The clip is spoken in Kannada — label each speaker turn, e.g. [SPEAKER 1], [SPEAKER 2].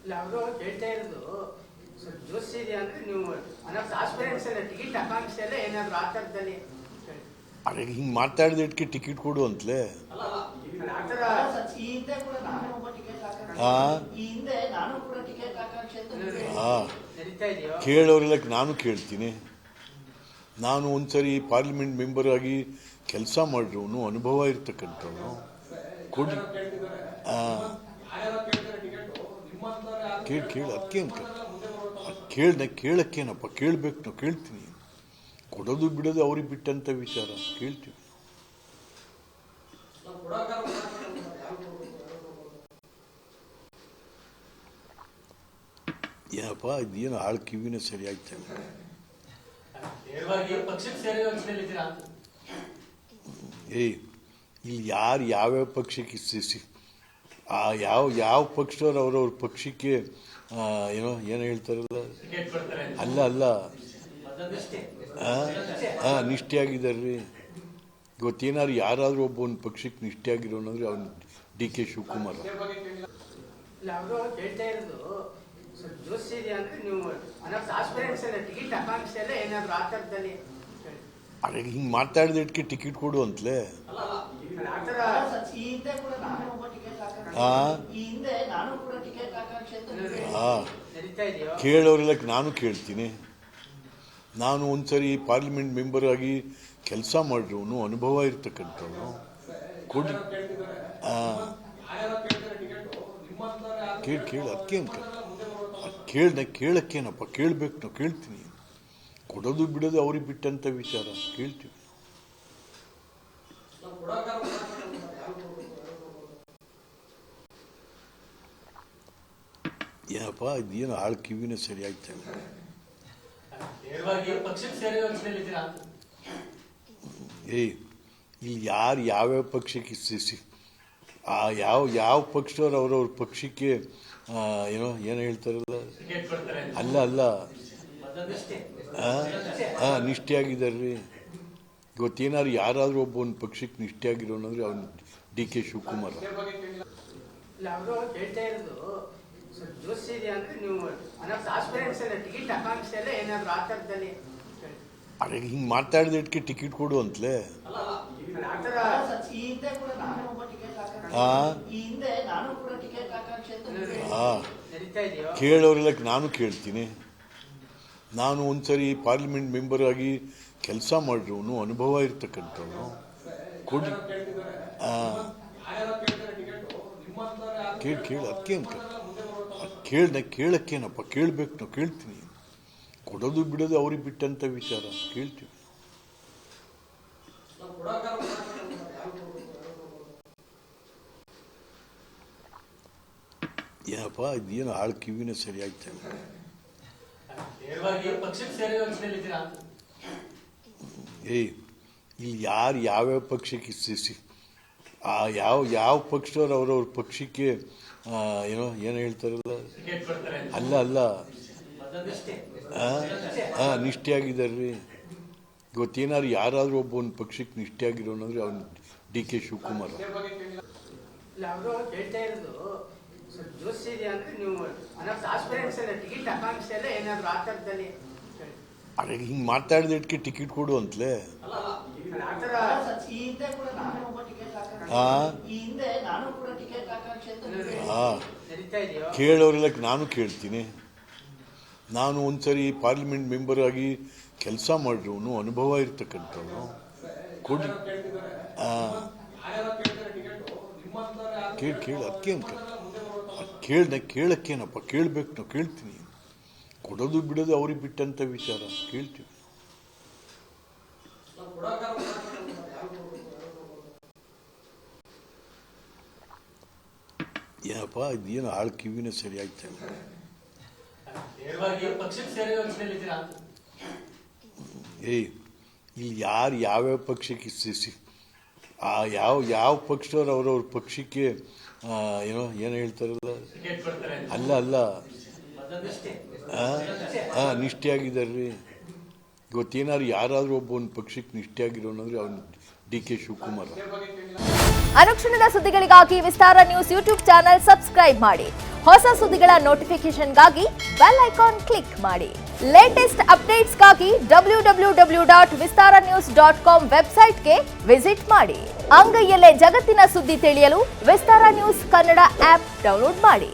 [SPEAKER 1] ಇಲ್ಲ ಅವರು ಹೇಳ್ತಾ ಇರೋದು ಜೋಶ್ ಇದೆ ಅಂದ್ರೆ ನೀವು ಅನಫ್ ಆಸ್ಪಿರೆಂಟ್ಸ್ ಎಲ್ಲ ಟಿಕೆಟ್ ಆಕಾಂಕ್ಷೆ ಎಲ್ಲ ಏನಾದ್ರು ಆ ಥರದಲ್ಲಿ
[SPEAKER 2] ಅರೆ ಹಿಂಗೆ ಮಾತಾಡಿದಕ್ಕೆ ಟಿಕೆಟ್ ಕೊಡು ಅಂತಲೇ ಕೇಳೋರಿಲ್ಲಕ್ಕೆ ನಾನು ಕೇಳ್ತೀನಿ. ನಾನು ಒಂದ್ಸರಿ ಪಾರ್ಲಿಮೆಂಟ್ ಮೆಂಬರ್ ಆಗಿ ಕೆಲಸ ಮಾಡಿರೋನು, ಅನುಭವ ಇರ್ತಕ್ಕಂಥವನು. ಕೊಡಿ ಕೇಳಿ ಅದಕ್ಕೆ ಕೇಳಕ್ಕೇನಪ್ಪ, ಕೇಳಬೇಕು, ನಾವು ಕೇಳ್ತೀನಿ. ಕೊಡೋದು ಬಿಡೋದು ಅವ್ರಿಗೆ ಬಿಟ್ಟಂತ ವಿಚಾರ, ಕೇಳ್ತೀವಿ. ಏನಪ್ಪ ಇದೇನು ಆಳ್ ಕಿವಿನ ಸರಿ ಆಗ್ತಾ ಏಯ್ ಇಲ್ಲಿ ಯಾರು ಯಾವ್ಯಾವ ಪಕ್ಷಕ್ಕೆ ಯಾವ ಪಕ್ಷದವ್ರು ಅವ್ರವ್ರ ಪಕ್ಷಕ್ಕೆ ಏನೋ ಹೇಳ್ತಾರಲ್ಲ, ಅಲ್ಲ ನಿಷ್ಠೆಯಾಗಿದ್ದಾರ್ರಿ. ಇವತ್ತೇನಾದ್ರು ಯಾರಾದ್ರೂ ಒಬ್ಬ ಒಂದು ಪಕ್ಷಕ್ಕೆ ನಿಷ್ಠೆಯಾಗಿರೋನಂದ್ರೆ ಅವನು ಡಿ ಕೆ ಶಿವಕುಮಾರ್.
[SPEAKER 1] ಅವರು ಹೇಳ್ತಾ ಇರೋದು ಜೋಶ್ ಇದೆ ಅಂದ್ರೆ ನೀವು ಅನಫ್ ಆಸ್ಪಿರೆಂಟ್ಸ್ ಎಲ್ಲ ಟಿಕೆಟ್ ಆಕಾಂಕ್ಷೆ ಎಲ್ಲ ಏನಾದ್ರು ಆ ಥರದಲ್ಲಿ
[SPEAKER 2] ಅರೆ ಹಿಂಗೆ ಮಾತಾಡಿದಕ್ಕೆ ಟಿಕೆಟ್ ಕೊಡು ಅಂತಲೇ ಕೇಳೋರಿಲ್ಲಕ್ಕೆ ನಾನು ಕೇಳ್ತೀನಿ. ನಾನು ಒಂದ್ಸರಿ ಪಾರ್ಲಿಮೆಂಟ್ ಮೆಂಬರ್ ಆಗಿ ಕೆಲಸ ಮಾಡಿರೋನು, ಅನುಭವ ಇರ್ತಕ್ಕಂಥವನು. ಕೊಡಿ ಕೇಳಿ ಅದಕ್ಕೆ ಕೇಳಕ್ಕೇನಪ್ಪ, ಕೇಳಬೇಕು, ನಾವು ಕೇಳ್ತೀನಿ. ಕೊಡೋದು ಬಿಡೋದು ಅವ್ರಿಗೆ ಬಿಟ್ಟಂತ ವಿಚಾರ, ಕೇಳ್ತೀವಿ. ಏನಪ್ಪ ಇದೇನು ಆಳ್ ಕಿವಿನ ಸರಿ ಆಗ್ತಾ ಏಯ್ ಇಲ್ಲಿ ಯಾರು ಯಾವ್ಯಾವ ಪಕ್ಷಕ್ಕೆ ಯಾವ ಪಕ್ಷದವ್ರು ಅವ್ರವ್ರ ಪಕ್ಷಕ್ಕೆ ಏನೋ ಹೇಳ್ತಾರಲ್ಲ, ಅಲ್ಲ ನಿಷ್ಠೆಯಾಗಿದ್ದಾರ್ರಿ. ಇವತ್ತೇನಾದ್ರು ಯಾರಾದ್ರೂ ಒಬ್ಬ ಒಂದು ಪಕ್ಷಕ್ಕೆ ನಿಷ್ಠೆಯಾಗಿರೋನಂದ್ರೆ ಅವನು ಡಿ ಕೆ ಶಿವಕುಮಾರ್.
[SPEAKER 1] ಇಲ್ಲ ಅವರು ಹೇಳ್ತಾ ಇರೋದು ಜೋಶ್ ಇದೆ ಅಂದ್ರೆ ನೀವು ಅನಫ್ ಆಸ್ಪಿರೆಂಟ್ಸ್ ಎಲ್ಲ ಟಿಕೆಟ್ ಆಕಾಂಕ್ಷೆ ಎಲ್ಲ ಏನಾದ್ರು ಆ ಥರದಲ್ಲಿ
[SPEAKER 2] ಅರೆ ಹಿಂಗೆ ಮಾತಾಡಿದಕ್ಕೆ ಟಿಕೆಟ್ ಕೊಡು ಅಂತಲೇ ಕೇಳೋರಿಲ್ಲಕ್ಕೆ ನಾನು ಕೇಳ್ತೀನಿ. ನಾನು ಒಂದ್ಸರಿ ಪಾರ್ಲಿಮೆಂಟ್ ಮೆಂಬರ್ ಆಗಿ ಕೆಲಸ ಮಾಡಿರೋನು, ಅನುಭವ ಇರ್ತಕ್ಕಂಥವನು. ಕೊಡಿ ಕೇಳಿ ಅದಕ್ಕೆ ಕೇಳಕ್ಕೇನಪ್ಪ, ಕೇಳಬೇಕು, ನಾವು ಕೇಳ್ತೀನಿ. ಕೊಡೋದು ಬಿಡೋದು ಅವ್ರಿಗೆ ಬಿಟ್ಟಂತ ವಿಚಾರ, ಕೇಳ್ತೀವಿ. ಏನಪ್ಪ ಇದೇನು ಆಳ್ ಕಿವಿನ ಸರಿ ಆಗ್ತಾ ಏಯ್ ಇಲ್ಲಿ ಯಾರು ಯಾವ್ಯಾವ ಪಕ್ಷಕ್ಕೆ ಯಾವ ಪಕ್ಷದವ್ರು ಅವ್ರವ್ರ ಪಕ್ಷಕ್ಕೆ ಏನೋ ಹೇಳ್ತಾರಲ್ಲ, ಅಲ್ಲ ನಿಷ್ಠೆಯಾಗಿದ್ದಾರ್ರಿ. ಇವತ್ತೇನಾದ್ರು ಯಾರಾದ್ರೂ ಒಬ್ಬ ಒಂದು ಪಕ್ಷಕ್ಕೆ ನಿಷ್ಠೆಯಾಗಿರೋನಂದ್ರೆ ಅವನು ಡಿ ಕೆ ಶಿವಕುಮಾರ್.
[SPEAKER 1] ಇಲ್ಲ ಅವರು ಹೇಳ್ತಾ ಇರೋದು ಜೋಶ್ ಇದೆ ಅಂದ್ರೆ ನೀವು ಅನಫ್ ಆಸ್ಪಿರೆಂಟ್ಸ್ ಎಲ್ಲ ಟಿಕೆಟ್ ಆಕಾಂಕ್ಷೆ ಎಲ್ಲ ಏನಾದ್ರು ಆ ಥರದಲ್ಲಿ
[SPEAKER 2] ಅರೆ ಹಿಂಗೆ ಮಾತಾಡಿದಕ್ಕೆ ಟಿಕೆಟ್ ಕೊಡು ಅಂತಲೇ ಕೇಳೋರಿಲ್ಲಕ್ಕೆ ನಾನು ಕೇಳ್ತೀನಿ. ನಾನು ಒಂದ್ಸರಿ ಪಾರ್ಲಿಮೆಂಟ್ ಮೆಂಬರ್ ಆಗಿ ಕೆಲಸ ಮಾಡಿರೋನು, ಅನುಭವ ಇರ್ತಕ್ಕಂಥವನು. ಕೊಡಿ ಕೇಳಿ ಅದಕ್ಕೆ ಕೇಳಕ್ಕೇನಪ್ಪ, ಕೇಳಬೇಕು, ನಾವು ಕೇಳ್ತೀನಿ. ಕೊಡೋದು ಬಿಡೋದು ಅವ್ರಿಗೆ ಬಿಟ್ಟಂತ ವಿಚಾರ, ಕೇಳ್ತೀವಿ. ಏನಪ್ಪ ಇದೇನು ಆಳ್ ಕಿವಿನ ಸರಿ ಆಗ್ತಾ ಏಯ್ ಇಲ್ಲಿ ಯಾರು ಯಾವ್ಯಾವ ಪಕ್ಷಕ್ಕೆ ಯಾವ ಪಕ್ಷದವ್ರು ಅವ್ರವ್ರ ಪಕ್ಷಕ್ಕೆ ಏನೋ ಹೇಳ್ತಾರಲ್ಲ, ಅಲ್ಲ ನಿಷ್ಠೆಯಾಗಿದ್ದಾರ್ರಿ. ಇವತ್ತೇನಾದ್ರು ಯಾರಾದ್ರೂ ಒಬ್ಬ ಒಂದು ಪಕ್ಷಕ್ಕೆ ನಿಷ್ಠೆಯಾಗಿರೋನಂದ್ರೆ ಅವನು ಡಿ ಕೆ ಶಿವಕುಮಾರ್.
[SPEAKER 3] ಅನುಕ್ಷಣದ ಸುದ್ದಿಗಳಿಗಾಗಿ ವಿಸ್ತಾರ ನ್ಯೂಸ್ ಯೂಟ್ಯೂಬ್ ಚಾನೆಲ್ ಸಬ್ಸ್ಕ್ರೈಬ್ ಮಾಡಿ. ಹೊಸ ಸುದ್ದಿಗಳ ನೋಟಿಫಿಕೇಶನ್ಗಾಗಿ ಬೆಲ್ ಐಕಾನ್ ಕ್ಲಿಕ್ ಮಾಡಿ. ಲೇಟೆಸ್ಟ್ ಅಪ್ಡೇಟ್ಸ್ಗಾಗಿ www.vistaranews.com ವೆಬ್ಸೈಟ್ಗೆ ವಿಸಿಟ್ ಮಾಡಿ. ಅಂಗೈಯಲ್ಲೇ ಜಗತ್ತಿನ ಸುದ್ದಿ ತಿಳಿಯಲು ವಿಸ್ತಾರ ನ್ಯೂಸ್ ಕನ್ನಡ ಆಪ್ ಡೌನ್ಲೋಡ್ ಮಾಡಿ.